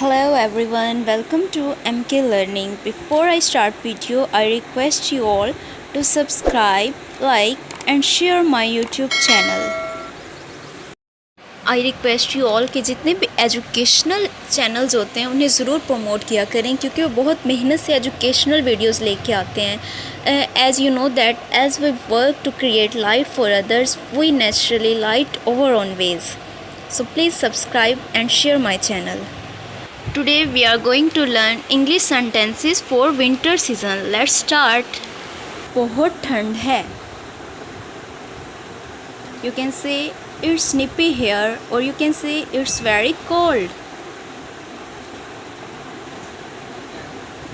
Hello everyone, welcome to MK Learning. Before I start video, I request you all to subscribe, like and share my YouTube channel. I request you all कि जितने भी educational channels होते हैं उन्हें ज़रूर promote किया करें क्योंकि वो बहुत मेहनत से एजुकेशनल वीडियोस लेके आते हैं. As you know that as we work to create light for others, we naturally light our own ways. So please subscribe and share my channel. Today we are going to learn English sentences for winter season. Let's start. बहुत ठंड है. You can say it's nippy here or you can say it's very cold.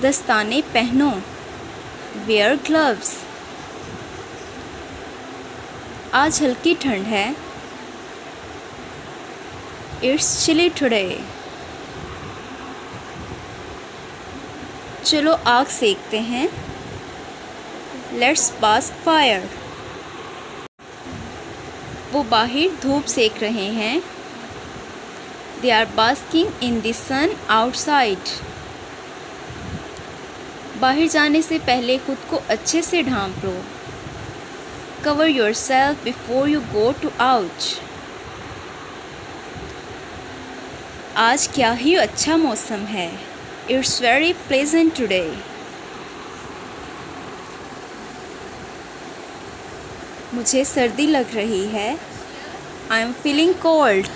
दस्ताने पहनो. Wear gloves. आज हल्की ठंड है. It's chilly today. चलो आग सेकते हैं. Let's bask fire. वो बाहर धूप सेक रहे हैं. They are basking in the sun outside. बाहर जाने से पहले खुद को अच्छे से ढांप लो. Cover yourself before you go to out. आज क्या ही अच्छा मौसम है. It's very pleasant today. मुझे सर्दी लग रही है. I am feeling cold.